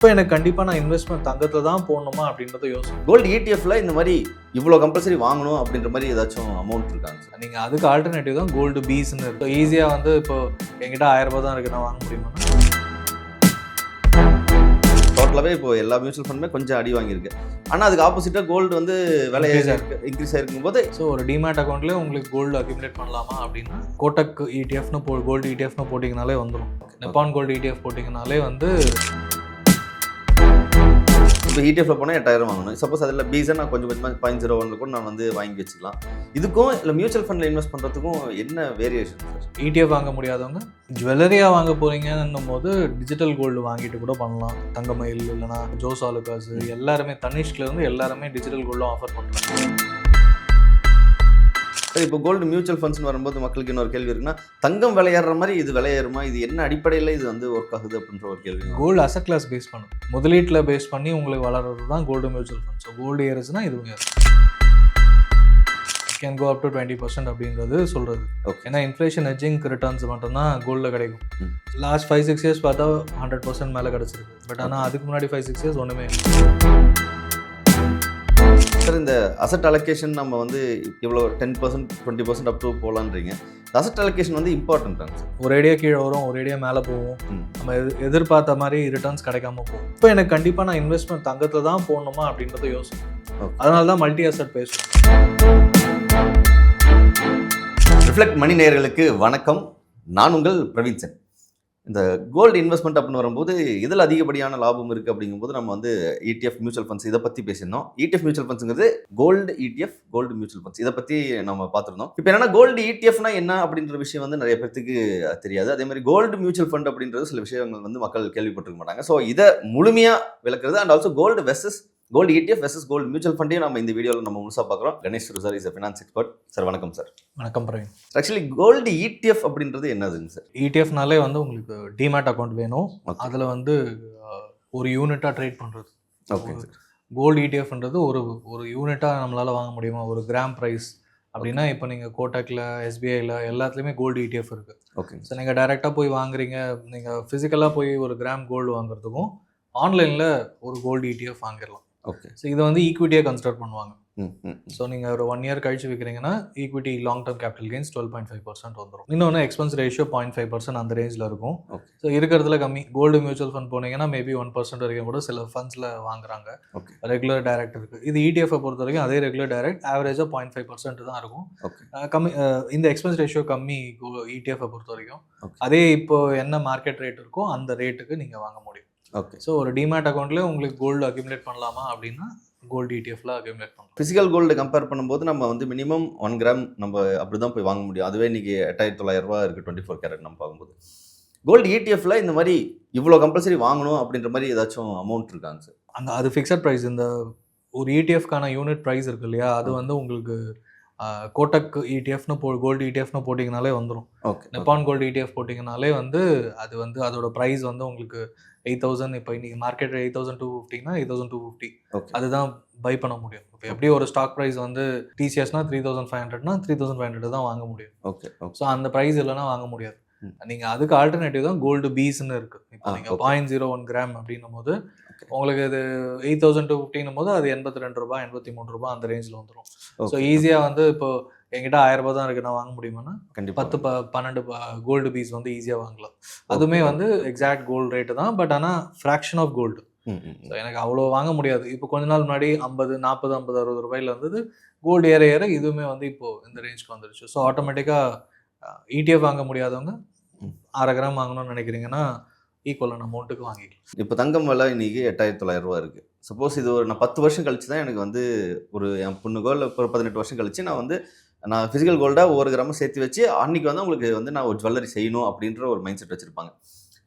இப்போ எனக்கு கண்டிப்பாக நான் இன்வெஸ்ட்மெண்ட் தங்கத்தை தான் போடணுமா அப்படின்றத யோசிக்கும். கோல்டு இடிஎஃப்ல இந்த மாதிரி இவ்வளோ கம்பல்சரி வாங்கணும் அப்படின்ற மாதிரி ஏதாச்சும் அமௌண்ட் இருக்காங்க சார்? நீங்கள் அதுக்கு ஆல்டர்னேட்டிவ் தான் கோல்டு பீஸ்ன்னு இருக்கு. ஈஸியாக வந்து இப்போ என்கிட்ட 1000 ரூபாய் தான் இருக்குது, நான் வாங்க முடியுமா? டோட்டலாகவே இப்போ எல்லா மியூச்சுவல் ஃபண்டுமே கொஞ்சம் அடி வாங்கியிருக்கு. ஆனால் அதுக்கு ஆப்போசிட்டாக கோல்டு வந்து விலை இன்க்ரீஸ் ஆகிருக்கும் போது ஸோ ஒரு டிமேட் அக்கௌண்ட்லேயே உங்களுக்கு கோல்டு அக்யூமுலேட் பண்ணலாமா அப்படின்னா கோட்டக் இடிஎஃப்னு கோல்டு இடிஎஃப்னு போட்டிங்கனாலே வந்துடும். நிப்பான் கோல்டு இடிஎஃப் போட்டிங்கனாலே வந்து இப்போ இடிஎஃப்ல போனால் 8000 வாங்கணும். சப்போஸ் அதில் பீஸை நான் கொஞ்சம் கொஞ்சமாக 0.01 கூட நான் வந்து வாங்கி வச்சுக்கலாம். இதுக்கும் இல்லை மியூச்சுவல் ஃபண்டில் இன்வெஸ்ட் பண்ணுறதுக்கும் என்ன வேரியேஷன் சார்? இடிஎஃப் வாங்க முடியாதவங்க ஜுவல்லரியாக வாங்க போகிறீங்கன்னும் போது டிஜிட்டல் கோல்டு வாங்கிட்டு கூட பண்ணலாம். தங்கமயில் இல்லைனா ஜோஸ் ஆலுகாஸ் எல்லாருமே தனிஷ்லேருந்து எல்லாருமே டிஜிட்டல் கோல்டும் ஆஃபர் பண்ணுறாங்க. சரி, இப்போ கோல்டு மியூச்சுவல் ஃபண்ட்ஸ்னு வரும்போது மக்களுக்கு இன்னொரு கேள்வி இருக்குன்னா, தங்கம் விளையாடுற மாதிரி இது விளையாடுமா? இது என்ன அடிப்படையில் இது வந்து ஒர்க் ஆகுது அப்படின்ற ஒரு கேள்வி. கோல்டு அசட் கிளாஸ் பேஸ் பண்ணும், முதலீட்டில் பேஸ் பண்ணி உங்களுக்கு வளர்றது தான் gold mutual fund. So gold ஏறுச்சுன்னா இது கேன் கோ அப் டு 20% அப்படின்றது சொல்கிறது. ஓகே, ஏன்னா இன்ஃப்ளேஷன் ஹெட்ஜிங் ரிட்டர்ன்ஸ் மட்டும்தான் கோல்டில் கிடைக்கும். லாஸ்ட் 5-6 இயர்ஸ் பார்த்தா 100% மேலே கிடச்சிருக்கு. பட் ஆனால் அதுக்கு முன்னாடி 5-6 இயர்ஸ் ஒன்றுமே சார். இந்த அசட் அலோகேஷன் நம்ம வந்து இவ்வளோ 10% 20% அப் டு போகலான்றீங்க. அசட் அலோகேஷன் வந்து இம்பார்ட்டன்ட்டாங்க சார். ஒரேடியாக கீழே வரும், ஒரேடியாக மேலே போகும். நம்ம எதிர்பார்த்த மாதிரி ரிட்டர்ன்ஸ் கிடைக்காம போகும். இப்போ எனக்கு கண்டிப்பாக நான் இன்வெஸ்ட்மெண்ட் தங்கத்தை தான் போடணுமா அப்படின்றத யோசிக்கும். அதனால தான் மல்டி அசட் பேசுவோம். ரிஃப்ளெக்ட் மணி நேயர்களுக்கு வணக்கம். நான் உங்கள் பிரவீன் சென். இந்த கோல்டு இன்வெஸ்ட்மெண்ட் அப்படின்னு வரும்போது இதில் அதிகப்படியான லாபம் இருக்குது அப்படிங்கும்போது நம்ம வந்து ETF மியூச்சுவல் ஃபண்ட்ஸ் இதை பற்றி பேசியிருந்தோம். ETF மியூச்சுவல் ஃபண்ட்ஸுங்கிறது gold ETF gold mutual funds இதை பற்றி நம்ம பார்த்துருந்தோம். இப்போ என்னன்னா கோல்டு ETFனா என்ன அப்படின்ற விஷயம் வந்து நிறைய பேருக்கு தெரியாது. அதே மாதிரி கோல்டு மியூச்சுவல் ஃபண்ட் அப்படின்றது சில விஷயங்கள் வந்து மக்கள் கேள்விப்பட்டிருக்க மாட்டாங்க. ஸோ இதை முழுமையாக விளக்குறது and also gold versus gold ETF versus gold mutual ஃபண்டையும் நம்ம இந்த வீடியோவில் நம்ம முழுசாக பார்க்குறோம். Ganesh sir is finance expert. Sir வணக்கம் சார். வணக்கம் பிரவீன். ஆக்சுவலி கோல்டு ETF அப்படின்றது என்னதுங்க சார்? ETFனாலே வந்து உங்களுக்கு டிமேட் அக்கௌண்ட் வேணும். அதில் வந்து ஒரு யூனிட்டாக ட்ரேட் பண்ணுறது. Okay sir. கோல்டு ETFன்றது ஒரு யூனிட்டாக நம்மளால் வாங்க முடியுமா? ஒரு கிராம் ப்ரைஸ் அப்படின்னா இப்போ நீங்கள் கோட்டக்கில் SBIயில் எல்லாத்துலேயுமே கோல்டு ETF இருக்குது. ஓகே. ஸோ நீங்கள் டைரெக்டாக போய் வாங்குறீங்க, நீங்கள் ஃபிசிக்கலாக போய் ஒரு கிராம் கோல்டு வாங்குறதுக்கும் ஆன்லைனில் ஒரு கோல்டு ETF வாங்கிடலாம். ஓகே. ஸோ இதை வந்து ஈக்விட்டியாக கன்சிடர் பண்ணுவாங்க. ஸோ நீங்கள் ஒரு 1 இயர் கழிச்சு விற்கிறீங்கன்னா equity long term capital gains 12.5% வந்துடும். இன்னொன்று எக்ஸ்பென்ஸ் ரேஷியோ 0.5% அந்த ரேஞ்சில் இருக்கும். ஸோ இருக்கிறதுல கம்மி. கோல்டு மியூச்சுவல் ஃபண்ட் போனீங்கன்னா மேபி 1% வரைக்கும் கூட சில ஃபண்ட்ஸில் வாங்குறாங்க. ரெகுலர் டைரக்ட் இருக்குது. இது ETF பொறுத்த வரைக்கும் அதே ரெகுலர் டைரக்ட் ஆவரேஜாக 0.5% தான் இருக்கும். கம்மி. இந்த எக்ஸ்பென்ஸ் ரேஷியோ கம்மி ETF பொறுத்த வரைக்கும். அதே இப்போ என்ன மார்க்கெட் ரேட் இருக்கோ அந்த ரேட்டுக்கு நீங்கள் வாங்க முடியும். ஓகே. ஸோ ஒரு டிமேட் அக்கௌண்ட்ல உங்களுக்கு கோல்டு அக்யூமுலேட் பண்ணலாமா அப்படின்னா கோல்டு ETFல அக்யூமுலேட் பண்ணலாம். ஃபிசிக்கல் கோல்டு கம்பேர் பண்ணும்போது நம்ம வந்து மினிமம் 1 கிராம் நம்ம அப்படி தான் போய் வாங்க முடியும். அதுவே இன்னைக்கு 8900 ரூபா இருக்குது 24 கேரட் நம்ம பார்க்கும்போது. கோல்டு ETFல இந்த மாதிரி இவ்வளோ கம்பல்சரி வாங்கணும் அப்படின்ற மாதிரி ஏதாச்சும் அமௌண்ட் இருக்காங்க சார்? அது ஃபிக்ஸட் ப்ரைஸ். இந்த ஒரு ETFக்கான யூனிட் ப்ரைஸ் இருக்கு இல்லையா, அது வந்து உங்களுக்கு கோட்டக் ETFனு கோல்டு ETFனு போட்டிங்கனாலே வந்துடும். ஓகே. நிப்பான் கோல்டு ETF போட்டிங்கனாலே வந்து அது வந்து அதோட ப்ரைஸ் வந்து உங்களுக்கு 8000. இப்போ இன்னைக்கு மார்க்கெட் 8250னா 8250 அதுதான் பை பண்ண முடியும். இப்போ எப்படி ஒரு ஸ்டாக் ப்ரைஸ் வந்து TCSனா 3500னா 3500 தான் வாங்க முடியும். ஓகே. ஸோ அந்த ப்ரைஸ் இல்லைனா வாங்க முடியாது. நீங்கள் அதுக்கு ஆல்டர்னேட்டிவ் தான் கோல்டு பீஸ்ன்னு இருக்குது. இப்போ நீங்கள் 0.01 கிராம் அப்படின்னும் போது உங்களுக்கு இது 8250 போது அது 82 ரூபாய் 83 ரூபாய் அந்த ரேஞ்சில் வந்துடும். ஸோ ஈஸியாக வந்து இப்போ என்கிட்ட 1000 ரூபாய் தான் இருக்குது, நான் வாங்க முடியுமான்னா 10-12 கோல்டு பீஸ் வந்து ஈஸியாக வாங்கலாம். அதுவுமே வந்து எக்ஸாக்ட் கோல்டு ரேட்டு தான். பட் ஆனால் ஃப்ராக்ஷன் ஆஃப் கோல்டு. ஸோ எனக்கு அவ்வளோ வாங்க முடியாது. இப்போ கொஞ்ச நாள் முன்னாடி 50, 40, 50, 60 ரூபாயில் இருந்தது. கோல்டு ஏற ஏற இதுவுமே வந்து இப்போது இந்த ரேஞ்சுக்கு வந்துருச்சு. ஸோ ஆட்டோமேட்டிக்காக ETF வாங்க முடியாதவங்க 1/2 கிராம் வாங்கணும்னு நினைக்கிறீங்கன்னா ஈக்குவலான அமௌண்ட்டுக்கு வாங்கிக்கலாம். இப்போ தங்கம் விலை இன்னைக்கு 8900 ரூபா இருக்குது. சப்போஸ் இது ஒரு நான் 10 வருஷம் கழிச்சு தான் எனக்கு வந்து ஒரு என் பொண்ணுக்கோ இல்லை ஒரு 18 வருஷம் கழிச்சு நான் ஃபிசிக்கல் கோல்டாக 1 கிராமும் சேர்த்து வச்சு அன்றைக்கி வந்து உங்களுக்கு வந்து நான் ஒரு ஜுவல்லரி செய்யணும் அப்படின்ற ஒரு மைண்ட் செட் வச்சுருப்பாங்க.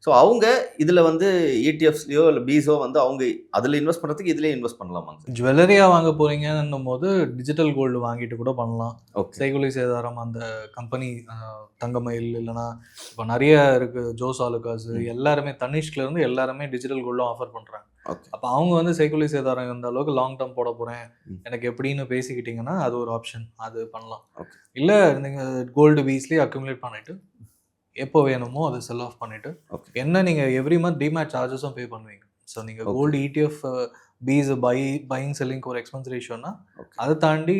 ஸோ அவங்க இதில் வந்து ETFஸ்லையோ இல்லை பீஸோ வந்து அவங்க அதில் இன்வெஸ்ட் பண்ணுறதுக்கு இதுலேயே இன்வெஸ்ட் பண்ணலாமாங்க சார்? ஜுவல்லரியாக வாங்க போகிறீங்கன்னும் போது டிஜிட்டல் கோல்டு வாங்கிட்டு கூட பண்ணலாம். ஓகே. செய்கூலி சேதாரம் அந்த கம்பெனி தங்கமயில் இல்லைனா இப்போ நிறைய இருக்குது ஜோஸ் ஆலுகாஸ் எல்லாருமே தனிஷ்லேருந்து எல்லாருமே டிஜிட்டல் கோல்டும் ஆஃபர் பண்ணுறாங்க. அப்போ அவங்க வந்து செய்கூலி சேதாரம் இந்த அளவுக்கு லாங் டேர்ம் போட போகிறேன் எனக்கு எப்படின்னு பேசிக்கிட்டிங்கன்னா அது ஒரு ஆப்ஷன், அது பண்ணலாம். இல்லை நீங்கள் கோல்டு பீஸ்லேயே அக்யூமுலேட் பண்ணிவிட்டு எப்போ வேணுமோ அதை செல் ஆஃப் பண்ணிவிட்டு என்ன நீங்கள் எவ்ரி மந்த் டிமேட் சார்ஜஸும் பே பண்ணுவீங்க. ஸோ நீங்கள் Okay. Gold ETF fees buying செல்லிங்க்கு ஒரு எக்ஸ்பென்ஸ் ரேஷியோனா Okay. அதை தாண்டி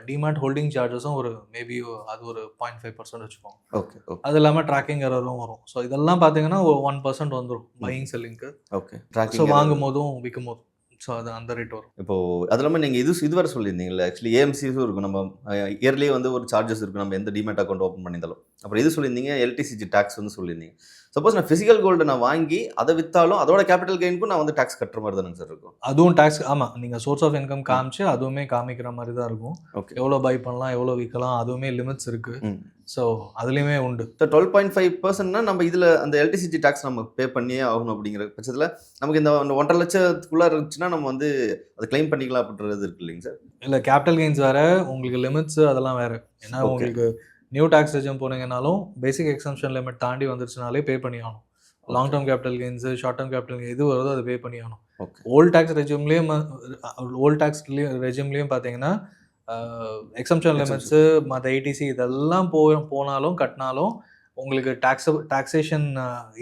டிமேட் ஹோல்டிங் சார்ஜஸும் ஒரு மேபி அது ஒரு 0.5% வச்சுக்கோங்க. ஓகே ஓகே அது இல்லாமல் ட்ராக்கிங் எரரும் வரும். ஸோ இதெல்லாம் பார்த்தீங்கன்னா ஒரு 1% வந்துடும் பையிங் செல்லிங்க்கு. ஓகே ஸோ ட்ராக்கிங் வாங்கும் போதும் விற்கும் போதும் ஸோ அது அந்த ரேட் வரும். இப்போ அது இல்லாமல் நீங்கள் இதுவரை சொல்லியிருந்தீங்கல்ல, ஆக்சுவலி ஏஎம்சிஸும் இருக்கும், நம்ம இயர்லேயே வந்து ஒரு சார்ஜஸ் இருக்கும் நம்ம எந்த டிமேட் அக்கௌண்ட் ஓப்பன் பண்ணியிருந்தாலும். அப்புறம் இது சொல்லியிருந்தீங்க எல்டிசிஜி டேக்ஸ் வந்து சொல்லியிருந்தீங்க. சப்போஸ் நான் ஃபிசிக்கல் கோல்டு நான் வாங்கி அதை விற்றாலும் அதோட கேபிட்டல் கெயினுக்கும் நான் வந்து டேக்ஸ் கட்டுற மாதிரி தானே சார் இருக்கும்? அதுவும் டேக்ஸ், ஆமாம், நீங்கள் சோர்ஸ் ஆஃப் இன்கம் காமிச்சு அதுவுமே காமிக்கிற மாதிரி தான் இருக்கும். ஓகே எவ்வளோ பை பண்ணலாம் எவ்வளோ விற்கலாம் அதுவுமே லிமிட்ஸ் இருக்குது. ஸோ அதுலேயுமே உண்டு. ஸோ 12.5%னா நம்ம இதில் அந்த எல்டிசிஜி டேக்ஸ் நம்ம பே பண்ணியே ஆகணும் அப்படிங்கிற பட்சத்தில் நமக்கு இந்த 1.5 லட்சத்துக்குள்ளே இருந்துச்சுன்னா நம்ம வந்து அதை கிளைம் பண்ணிக்கலாம் அப்படின்றது இருக்கு இல்லைங்க சார்? இல்லை, கேபிட்டல் கெயின்ஸ் வேறு, உங்களுக்கு லிமிட்ஸ் அதெல்லாம் வேறு. ஏன்னா Okay. உங்களுக்கு நியூ டேக்ஸ் ரெஜிம் போனீங்கனாலும் பேசிக் எக்ஸம்ஷன் லிமிட் தாண்டி வந்துருச்சுனாலே பே பண்ணி ஆகணும். Long term capital gains short term capital gain எது வருதோ அதை பே பண்ணி ஆகணும். ஓகே ஓல்ட் டேக்ஸ் ரெஜிம்லேயும் பார்த்தீங்கன்னா எக்ஸம்ஷன் லிமிட்ஸு மற்ற ஏடிசி இதெல்லாம் போனாலும் கட்டினாலும் உங்களுக்கு டாக்ஸேஷன்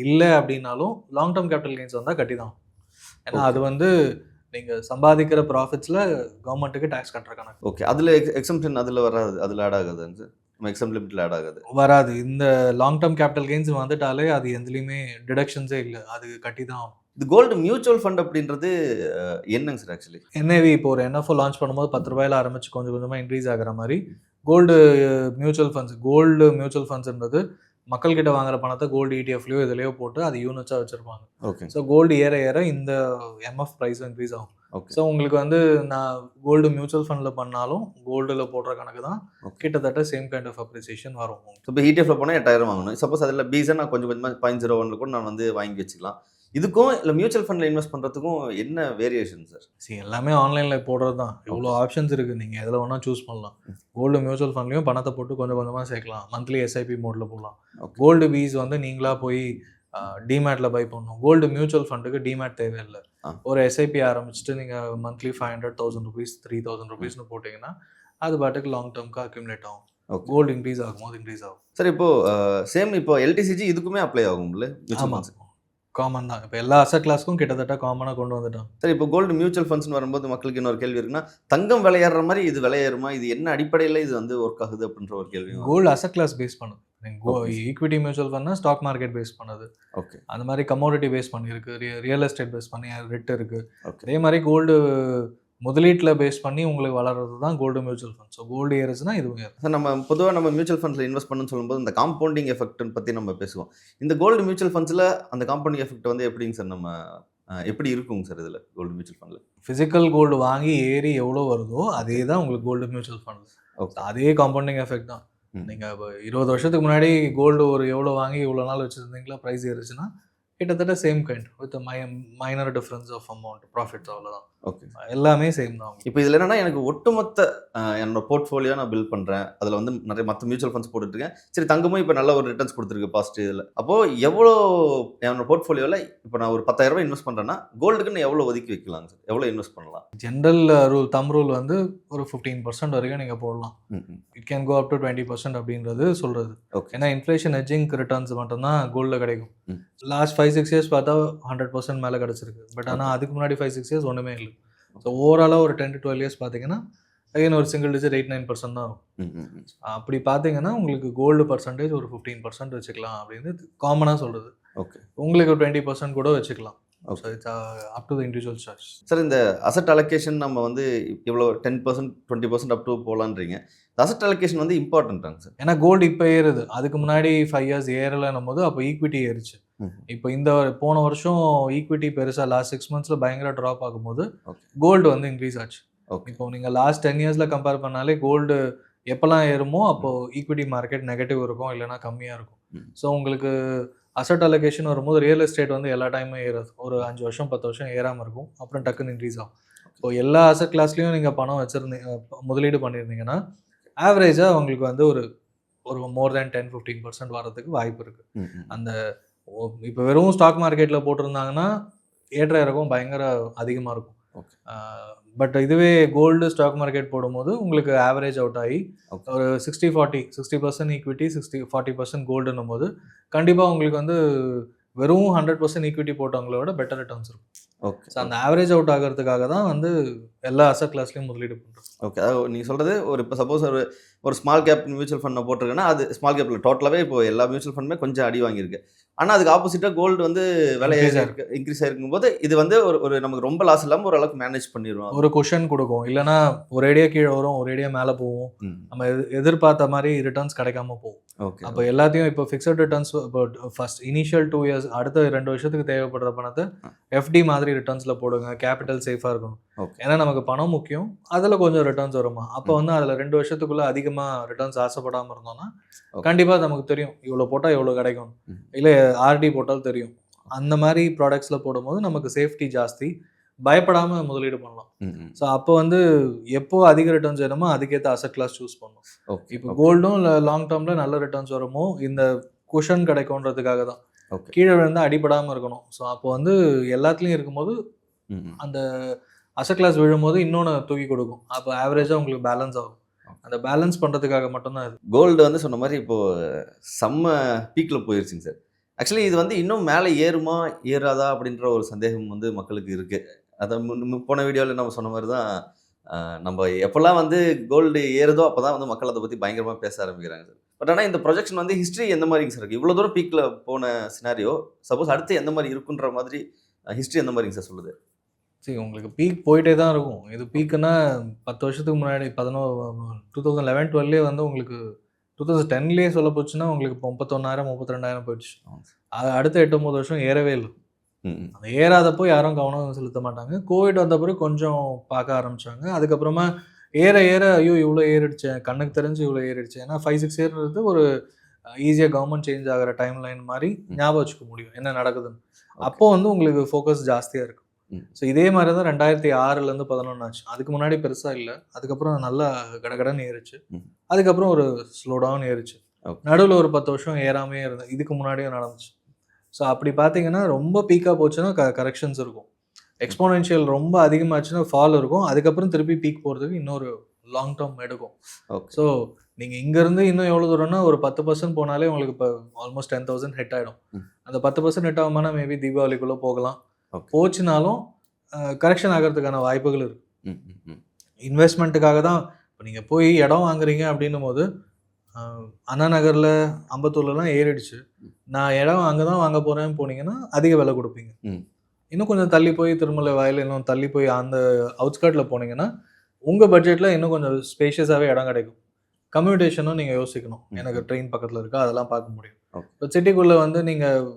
இல்லை அப்படின்னாலும் லாங் டேர்ம் கேபிட்டல் கெயின்ஸ் வந்தால் கட்டி தான். ஏன்னா அது வந்து நீங்கள் சம்பாதிக்கிற ப்ராஃபிட்ஸில் கவர்மெண்ட்டுக்கு டேக்ஸ் கட்டுற கணக்கு. ஓகே அதில் எக்ஸம்ஷன் அதில் வராது, அதில் ஆட் ஆகாதுங்க சார்? நம்ம எக்ஸம் லிமிட்டில் ஆட் ஆகாது? வராது. இந்த லாங் டேர்ம் கேபிட்டல் கெயின்ஸ் வந்துட்டாலே அது எதுலேயுமே டிடக்ஷன்ஸே இல்லை, அது கட்டி தான் ஆகும். இது கோல்டு மியூச்சுவல் ஃபண்ட் அப்படின்றது என்னங்க சார் ஆக்சுவலி? என்ஐவி இப்போ ஒரு என்எஃப்ஓ லான்ச் பண்ணும்போது 10 ரூபாயில ஆரம்பிச்சு கொஞ்சம் கொஞ்சமாக இன்க்ரீஸ் ஆகிற மாதிரி கோல்டு மியூச்சுவல் ஃபண்ட்ஸ்ன்றது மக்கள்கிட்ட வாங்குற பணத்தை கோல்டு இடிஎஃப்லையோ இதுலையோ போட்டு அது யூனிட்ஸாக வச்சுருப்பாங்க. ஓகே ஸோ கோல்டு ஏற ஏற இந்த எம்எஃப் ப்ரைஸும் இன்க்ரீஸ் ஆகும். ஓகே ஸோ உங்களுக்கு வந்து நான் கோல்டு மியூச்சுவல் ஃபண்டில் பண்ணாலும் கோல்டில் போடுற கணக்கு தான் கிட்டத்தட்ட சேம் கைண்ட் ஆஃப் அப்ரிசியேஷன் வரும். ஸோ இப்போ இடிஎஃப்ல போனால் 8000 வாங்கணும். சப்போஸ் அதில் பீஸை நான் கொஞ்சம் கொஞ்சமாக 0.01 கூட நான் வந்து வாங்கி வச்சுக்கலாம். இதுக்கும் இல்லை மியூச்சுவல் ஃபண்டில் இன்வெஸ்ட் பண்ணுறதுக்கும் என்ன வேரியேஷன் சார்? எல்லாமே ஆன்லைனில் போடுறது தான். எவ்வளோ ஆப்ஷன்ஸ் இருக்குது, நீங்கள் எதில் வேணால் சூஸ் பண்ணலாம். கோல்டு மியூச்சுவல் ஃபண்ட்லையும் பணத்தை போட்டு கொஞ்சம் கொஞ்சமாக சேர்க்கலாம். மந்த்லி எஸ்ஐபி மோடில் போடலாம். கோல்டு பீஸ் வந்து நீங்களாக போய் டிமேட்டில் பை பண்ணணும். கோல்டு மியூச்சுவல் ஃபண்டுக்கு டிமேட் தேவையில்லை. ஒரு எஸ்ஐபி ஆரம்பிச்சுட்டு நீங்கள் மந்த்லி 500,000 rupees 3,000 rupeesனு போட்டிங்கன்னா அது பாட்டுக்கு லாங் டேர்முக்கு அக்யூமுலேட் ஆகும். கோல்டு இன்க்ரீஸ் ஆகும்போது இன்க்ரீஸ் ஆகும். சார் இப்போ சேம் இப்போ எல்டிசிஜி இதுக்குமே அப்ளை ஆகும்ல? ஆமாம், காமன் தான். இப்போ எல்லா அசட் கிளாஸ்க்கும் கிட்டத்தட்ட காமனாக கொண்டு வந்துட்டாங்க. சார் இப்போ கோல்டு மியூச்சுவல் ஃபண்ட்ஸ்னு வரும்போது மக்களுக்கு இன்னொரு கேள்வி இருக்குன்னா, தங்கம் விளையாடுற மாதிரி இது விளையாடுமா? இது என்ன அடிப்படையில் இது வந்து ஒர்க் ஆகுது அப்படின்ற ஒரு கேள்வி. கோல்டு அசட் கிளாஸ் பேஸ் பண்ணுது. ஈக்விட்டி மியூச்சுவல் ஃபண்ட்னா ஸ்டாக் மார்க்கெட் பேஸ் பண்ணுது. ஓகே அந்த மாதிரி கமோடிட்டி பேஸ் பண்ணியிருக்கு, ரியல் எஸ்டேட் பேஸ் பண்ணி ரெட் இருக்குது. ஓகே அதே மாதிரி கோல்டு முதலீட்டில் பேஸ் பண்ணி உங்களுக்கு வளர்றது தான் gold mutual fund. So gold ஏறுச்சுன்னா இதுவும் ஏறும். சார் நம்ம பொதுவாக நம்ம மியூச்சுவல் ஃபண்ட்ஸில் இன்வெஸ்ட் பண்ணணும்னு சொல்லும்போது இந்த காம்பவுண்டிங் எஃபெக்ட் பற்றி நம்ம பேசுவோம். இந்த கோல்டு மியூச்சுவல் ஃபண்ட்ஸில் அந்த காம்பவுண்டிங் எஃபெக்ட் வந்து எப்படிங்க சார் நம்ம எப்படி இருக்குங்க சார் இதில் கோல்டு மியூச்சுவல் ஃபண்டில்? ஃபிசிக்கல் கோல்டு வாங்கி ஏறி எவ்வளோ வருதோ அதே தான் உங்களுக்கு கோல்டு மியூச்சுவல் ஃபண்ட். ஓகே அதே காம்பவுண்டிங் எஃபெக்ட் தான். நீங்கள் இப்போ 20 வருஷத்துக்கு முன்னாடி கோல்டு ஒரு எவ்வளோ வாங்கி இவ்வளோ நாள் வச்சுருந்தீங்களா, ப்ரைஸ் ஏறுச்சுன்னா கிட்டத்தட்ட same kind with minor difference of amount profits, அவ்வளோதான். ஓகே எல்லாமே சேம் தான். இப்போ இதில் என்னன்னா எனக்கு ஒட்டுமொத்த என்னோட போர்ட்ஃபோலியோ நான் பில்ட் பண்ணுறேன். அதில் வந்து நிறைய மற்ற மியூச்சுவல் ஃபண்ட்ஸ் போட்டுருக்கேன். சரி, தங்கமும் இப்போ நல்ல ஒரு ரிட்டர்ன்ஸ் கொடுத்துருக்கு பாசிட்டிவ் இதில். அப்போது எவ்வளோ என்னோட போர்ட்ஃபோலியோவில் இப்போ நான் ஒரு 10,000 ரூபாய் இன்வெஸ்ட் பண்ணுறேன்னா கோல்டுக்குன்னு எவ்வளோ ஒதுக்கி வைக்கலாங்க சார்? எவ்வளோ இன்வெஸ்ட் பண்ணலாம்? ஜென்ரல் தம் ரூல் வந்து ஒரு 15% வரைக்கும் நீங்கள் போடலாம். It can go up to 20% அப்படின்றது சொல்கிறது. ஓகே ஏன்னா இன்ஃப்ளேஷன் ஹெட்ஜிங் ரிட்டர்ன்ஸ் மட்டும்தான் கோல்டில் கிடைக்கும். லாஸ்ட் 5-6 இயர்ஸ் பார்த்தா 100% மேலே கிடச்சிருக்கு. பட் ஆனால் அதுக்கு முன்னாடி 5-6 இயர்ஸ் ஒன்றுமே இல்லை. ஸோ ஓவராலாக ஒரு 10 to 12 இயர்ஸ் பார்த்தீங்கன்னா அகைன் ஒரு சிங்கிள் டிஜிட் 8-9% தான் இருக்கும். அப்படி பார்த்தீங்கன்னா உங்களுக்கு கோல்டு பர்சன்டேஜ் ஒரு 15% வச்சுக்கலாம் அப்படின்னு காமனாக சொல்கிறது. ஓகே உங்களுக்கு 20% கூட வச்சுக்கலாம். So it's up to the individual charge. Sir இந்த அசட் அலோகேஷன் நம்ம வந்து இவ்வளோ 10% 20% அப் டு போகலான்றீங்க. அசட் அலோகேஷன் வந்து இம்பார்ட்டன்ட்டாங்க சார்? ஏன்னா கோல்டு இப்போ ஏறுது. அதுக்கு முன்னாடி 5 இயர்ஸ் ஏறலைன்னும் போது அப்போ ஈக்விட்டி ஏறிச்சு. இப்போ இந்த போன வருஷம் ஈக்விட்டி பெருசாக லாஸ்ட் 6 monthsல பயங்கர ட்ராப் ஆகும்போது கோல்டு வந்து இன்க்ரீஸ் ஆச்சு. இப்போ நீங்கள் லாஸ்ட் 10 இயர்ஸில் கம்பேர் பண்ணாலே கோல்டு எப்போல்லாம் ஏறுமோ அப்போது ஈக்விட்டி மார்க்கெட் நெகட்டிவ் இருக்கும், இல்லைனா கம்மியாக இருக்கும். ஸோ உங்களுக்கு அசட் அலோகேஷன் வரும்போது ரியல் எஸ்டேட் வந்து எல்லா டைமும் ஏறாது. ஒரு 5 வருஷம் 10 வருஷம் ஏறாமல் இருக்கும், அப்புறம் டக்குன்னு இன்க்ரீஸ் ஆகும். ஸோ எல்லா அசட் கிளாஸ்லையும் நீங்கள் பணம் வச்சுருந்தீங்க, முதலீடு பண்ணியிருந்தீங்கன்னா ஆவரேஜாக உங்களுக்கு வந்து ஒரு மோர் தேன் 10-15% வரதுக்கு வாய்ப்பு இருக்குது. அந்த இப்போ வெறும் ஸ்டாக் மார்க்கெட்டில் போட்டிருந்தாங்கன்னா ஏற்ற இறக்கம் பயங்கர அதிகமாக இருக்கும். பட் இதுவே கோல்டு ஸ்டாக் மார்க்கெட் போடும்போது உங்களுக்கு ஆவரேஜ் அவுட் ஆகி ஒரு 60% ஈக்விட்டி 40% கோல்டுன்னும் போது கண்டிப்பாக உங்களுக்கு வந்து வெறும் 100% ஈக்விட்டி போட்டவங்களோட பெட்டர் ரிட்டர்ன்ஸ் இருக்கும். ஓகே. ஸோ அந்த ஆவரேஜ் அவுட் ஆகிறதுக்காக தான் வந்து எல்லா அசட் கிளாஸ்லையும் முதலீடு பண்ணுறோம். ஓகே. அதாவது நீங்க சொல்றது இப்போ சப்போஸ் ஒரு ஸ்மால் கேப் மியூச்சுவல் ஃபண்ட போட்டிருக்கேன்னா, அது ஸ்மால் கேப்ல டோட்டலாவே இப்போ எல்லா மியூச்சுவல் ஃபண்டுமே கொஞ்சம் அடி வாங்கியிருக்கு. ஆனா அதுக்கு ஆப்போசிட்டா கோல்டு வந்து விலை Increase ஆயிருக்கு. இன்க்ரீஸ் ஆயிருக்கும்போது, இது வந்து ஒரு நமக்கு ரொம்ப லாஸ் இல்லாம ஓரளவுக்கு மேனேஜ் பண்ணிருவோம். ஒரு குஷன் கொடுக்கும். இல்லைன்னா ஒரேடியா கீழே வரும், ஒரேடியா மேலே போகும். ம். நம்ம எதிர்பார்த்த மாதிரி ரிட்டர்ன்ஸ் கிடைக்காம போகும். ஓகே. அப்போ எல்லாத்தையும் இப்போ ஃபிக்ஸட் ரிட்டர்ன்ஸ் இப்போ ஃபர்ஸ்ட் இனிஷியல் 2 இயர்ஸ் அடுத்த 2 வருஷத்துக்கு தேவைப்படுற பணத்தை எஃப்டி மாதிரி ரிட்டர்ன்ஸில் போடுங்க. கேபிட்டல் சேஃபாக இருக்கணும். ஓகே. ஏன்னா நமக்கு பணம் முக்கியம். அதில் கொஞ்சம் ரிட்டர்ன்ஸ் வருமா. அப்போ வந்து அதில் 2 வருஷத்துக்குள்ள அதிகமாக ரிட்டர்ன்ஸ் ஆசைப்படாமல் இருந்தோம்னா கண்டிப்பாக நமக்கு தெரியும் இவ்வளோ போட்டால் எவ்வளோ கிடைக்கும். இல்லை ஆர்டி போட்டால் தெரியும். அந்த மாதிரி ப்ராடக்ட்ஸில் போடும்போது நமக்கு சேஃப்டி ஜாஸ்தி. பயப்படாமல் முதலீடு பண்ணலாம். ஸோ அப்போ வந்து எப்போ அதிக ரிட்டர்ன்ஸ் வேணுமோ அதுக்கேற்ற அசட் கிளாஸ் சூஸ் பண்ணணும். ஓகே. இப்போ கோல்டும் லாங் டேர்மில் நல்ல ரிட்டர்ன்ஸ் வருமோ இந்த குஷன் கிடைக்கும்ன்றதுக்காக தான். ஓகே. கீழே விழுந்தால் அடிபடாமல் இருக்கணும். ஸோ அப்போ வந்து எல்லாத்துலேயும் இருக்கும்போது அந்த அசட் கிளாஸ் விழும்போது இன்னொன்று தூக்கி கொடுக்கும். அப்போ ஆவரேஜாக உங்களுக்கு பேலன்ஸ் ஆகும். அந்த பேலன்ஸ் பண்ணுறதுக்காக மட்டும்தான் இது. கோல்டு வந்து சொன்ன மாதிரி இப்போ செம்ம பீக்கில் போயிருச்சுங்க சார். ஆக்சுவலி இது வந்து இன்னும் மேலே ஏறுமா ஏறாதா அப்படின்ற ஒரு சந்தேகம் வந்து மக்களுக்கு இருக்குது. அதை போன வீடியோவில் நம்ம சொன்ன மாதிரி தான் நம்ம எப்போல்லாம் வந்து கோல்டு ஏறுதோ அப்போ தான் வந்து மக்கள் அதை பற்றி பயங்கரமாக பேச ஆரம்பிக்கிறாங்க சார். பட் ஆனால் இந்த ப்ரொஜெக்ஷன் வந்து ஹிஸ்ட்ரி எந்த மாதிரிங்க சார் இருக்குது? இவ்வளோ தூரம் பீக்கில் போன சினாரியோ சப்போஸ் அடுத்து எந்த மாதிரி இருக்குன்ற மாதிரி ஹிஸ்ட்ரி எந்த மாதிரிங்க சார் சொல்லுது? சரி, உங்களுக்கு பீக் போயிட்டே தான் இருக்கும். இது பீக்குன்னா 10 வருஷத்துக்கு முன்னாடி 2011-12 வந்து உங்களுக்கு 2010 சொல்ல போச்சுன்னா உங்களுக்கு இப்போ 31,000 32,000 போயிடுச்சு. அது அடுத்த 8-9 வருஷம் ஏறவே இல்லை. அந்த ஏறாதப்போ யாரும் கவனம் செலுத்த மாட்டாங்க. கோவிட் வந்த பிறகு கொஞ்சம் பார்க்க ஆரம்பிச்சாங்க. அதுக்கப்புறமா ஏற ஏற ஐயோ இவ்வளோ ஏறிடுச்சு, கண்ணுக்கு தெரிஞ்சு இவ்வளோ ஏறிடுச்சு. ஏன்னா 5-6 இயர்ன்றது ஒரு ஈஸியாக கவர்மெண்ட் சேஞ்ச் ஆகிற டைம் லைன் மாதிரி ஞாபகம் வச்சுக்க முடியும் என்ன நடக்குதுன்னு. அப்போ வந்து உங்களுக்கு ஃபோக்கஸ் ஜாஸ்தியாக இருக்கும். ஸோ இதே மாதிரி தான் 2006 11 ஆச்சு. அதுக்கு முன்னாடி பெருசாக இல்லை. அதுக்கப்புறம் நல்லா கடகடன்னு ஏறிச்சு. அதுக்கப்புறம் ஒரு ஸ்லோ டவுன் ஏறிச்சு. நடுவில் ஒரு 10 வருஷம் ஏறாமே இருந்தது. இதுக்கு முன்னாடியும் நடந்துச்சு. ஸோ அப்படி பார்த்தீங்கன்னா ரொம்ப பீக்காக போச்சுன்னா கரெக்ஷன்ஸ் இருக்கும். எக்ஸ்போனென்ஷியல் ரொம்ப அதிகமாச்சுன்னா ஃபால் இருக்கும். அதுக்கப்புறம் திருப்பி பீக் போகிறதுக்கு இன்னொரு லாங் டேர்ம் எடுக்கும். ஸோ நீங்கள் இங்கேருந்து இன்னும் எவ்வளோ தூரம்னா ஒரு 10% போனாலே உங்களுக்கு இப்போ ஆல்மோஸ்ட் 10,000 ஹிட் ஆகிடும். அந்த 10% ஹிட் ஆகுமானா மேபி தீபாவளிக்குள்ளே போகலாம். போச்சுனாலும் கரெக்ஷன் ஆகிறதுக்கான வாய்ப்புகள் இருக்குது. இன்வெஸ்ட்மெண்ட்டுக்காக தான் இப்போ நீங்கள் போய் இடம் வாங்குறீங்க அப்படின்னும் போது அண்ணா நகரில் அம்பத்தூர்லலாம் ஏறிடுச்சு. நான் இடம் அங்கே தான் வாங்க போகிறேன்னு போனீங்கன்னா அதிக விலை கொடுப்பீங்க. இன்னும் கொஞ்சம் தள்ளி போய் திருமலை வாயில் இன்னும் தள்ளி போய் அந்த அவுட்ஸ்கர்ட்டில் போனீங்கன்னா உங்கள் பட்ஜெட்டில் இன்னும் கொஞ்சம் ஸ்பேஷியஸாகவே இடம் கிடைக்கும். கம்யூனிகேஷனும் நீங்கள் யோசிக்கணும். எனக்கு ட்ரெயின் பக்கத்தில் இருக்கா அதெல்லாம் பார்க்க முடியும். இப்போ சிட்டிக்குள்ளே வந்து நீங்கள்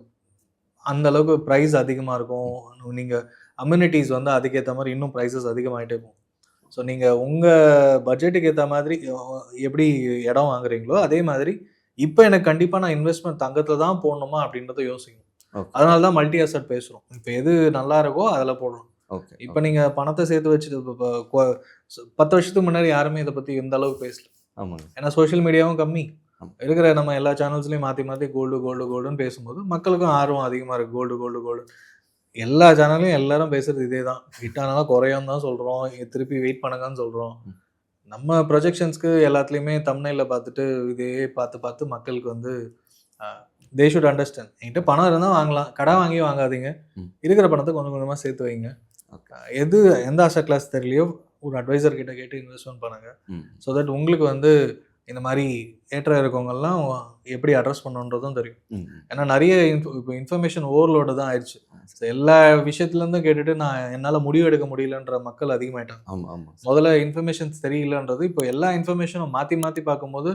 அந்த அளவுக்கு ப்ரைஸ் அதிகமாக இருக்கும். நீங்கள் அம்யூனிட்டிஸ் வந்து அதுக்கேற்ற மாதிரி இன்னும் ப்ரைஸஸ் அதிகமாகிட்டே போகும். ஸோ நீங்கள் உங்கள் பட்ஜெட்டுக்கு ஏற்ற மாதிரி எப்படி இடம் வாங்குறீங்களோ அதே மாதிரி இப்போ எனக்கு கண்டிப்பாக நான் இன்வெஸ்ட்மெண்ட் தங்கத்தில் தான் போடணுமா அப்படின்றத யோசிக்கணும். அதனால தான் மல்டி அசட் பேசுகிறோம். இப்போ எது நல்லா இருக்கோ அதில் போடணும். இப்போ நீங்கள் பணத்தை சேர்த்து வச்சுட்டு இப்போ 10 வருஷத்துக்கு முன்னாடி யாருமே இதை பற்றி எந்த அளவுக்கு பேசல. ஏன்னா சோஷியல் மீடியாவும் கம்மி இருக்கிற நம்ம எல்லா சேனல்ஸ்லையும் மாற்றி மாற்றி கோல்டுன்னு பேசும்போது மக்களுக்கும் ஆர்வம் அதிகமாக இருக்குது. கோல்டு எல்லா சேனல்லையும் எல்லாரும் பேசுறது இதே தான். ஹிட்டானாலும் குறையும் தான் சொல்கிறோம். திருப்பி வெயிட் பண்ணுங்கன்னு சொல்கிறோம். நம்ம ப்ரொஜெக்ஷன்ஸ்க்கு எல்லாத்துலேயுமே தம்ப்நெயிலில் பார்த்துட்டு இதே பார்த்து மக்களுக்கு வந்து தே ஷுட் அண்டர்ஸ்டாண்ட். என்கிட்ட பணம் இருந்தால் வாங்கலாம், கடை வாங்கி வாங்காதீங்க. இருக்கிற பணத்தை கொஞ்சம் கொஞ்சமாக சேர்த்து வைங்க. எந்த அசட் கிளாஸ் தெரியலையோ ஒரு அட்வைசர் கிட்ட கேட்டு இன்வெஸ்ட்மெண்ட் பண்ணுங்க. ஸோ தட் உங்களுக்கு வந்து இந்த மாதிரி ஏற்ற இருக்கவங்கெல்லாம் எப்படி அட்ரஸ் பண்ணணுன்றதும் தெரியும். ஏன்னா நிறைய இப்போ இன்ஃபர்மேஷன் ஓவர்லோடு தான் ஆயிடுச்சு. எல்லா விஷயத்துலேருந்தும் கேட்டுட்டு நான் என்னால் முடிவு எடுக்க முடியலன்ற மக்கள் அதிகமாயிட்டாங்க. முதல்ல இன்ஃபர்மேஷன்ஸ் தெரியலன்றது இப்போ எல்லா இன்ஃபர்மேஷனும் மாற்றி மாற்றி பார்க்கும்போது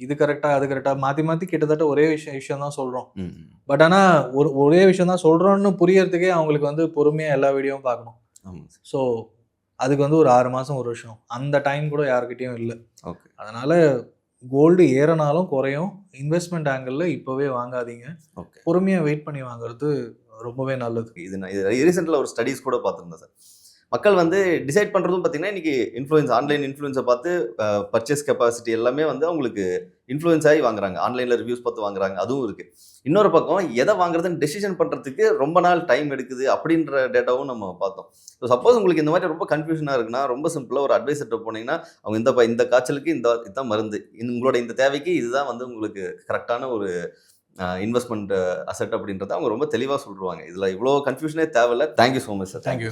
இது கரெக்டாக அது கரெக்டாக மாற்றி கிட்டத்தட்ட ஒரே விஷயம் தான் சொல்கிறோம். பட் ஆனால் ஒரே விஷயம் தான் சொல்கிறோன்னு புரியறதுக்கே அவங்களுக்கு வந்து பொறுமையாக எல்லா வீடியோவும் பார்க்கணும். ஸோ அதுக்கு வந்து ஒரு 6 மாதம் 1 வருஷம் அந்த டைம் கூட யாருக்கிட்டையும் இல்லை. அதனால் கோல்டு ஏறனாலும் குறையும். இன்வெஸ்ட்மெண்ட் ஆங்கிளில் இப்போவே வாங்காதீங்க. பொறுமையாக வெயிட் பண்ணி வாங்குறது ரொம்பவே நல்லது. இது நான் ரீசெண்டில் ஒரு ஸ்டடீஸ் கூட பார்த்துருந்தேன் சார். மக்கள் வந்து டிசைட் பண்ணுறதும் பார்த்தீங்கன்னா இன்றைக்கி ஆன்லைன் இன்ஃப்ளூயன்ஸை பார்த்து பர்ச்சேஸ் கெப்பாசிட்டி எல்லாமே வந்து அவங்களுக்கு இன்ஃப்ளூயன்ஸ் ஆகி வாங்குறாங்க. ஆன்லைனில் ரிவ்யூஸ் பார்த்து வாங்குறாங்க. அதுவும் இருக்குது. இன்னொரு பக்கம் எதை வாங்குறதுன்னு டெசிஷன் பண்ணுறதுக்கு ரொம்ப நாள் டைம் எடுக்குது அப்படின்ற டேட்டாவும் நம்ம பார்த்தோம். ஸோ சப்போஸ் உங்களுக்கு இந்த மாதிரி ரொம்ப கன்ஃபியூஷனாக இருக்குன்னா ரொம்ப சிம்பிளாக ஒரு அட்வைசர்கிட்ட போனீங்கன்னா அவங்க இந்த காய்ச்சலுக்கு இதுதான் மருந்து, உங்களோட இந்த தேவைக்கு இதுதான் வந்து உங்களுக்கு கரெக்டான ஒரு இன்வெஸ்ட்மெண்ட் அசெட் அப்படின்றத அவங்க ரொம்ப தெளிவாக சொல்லிடுவாங்க. இதில் இவ்வளோ கன்ஃபியூஷனே தேவையில்ல. Thank you so much sir. Thank you.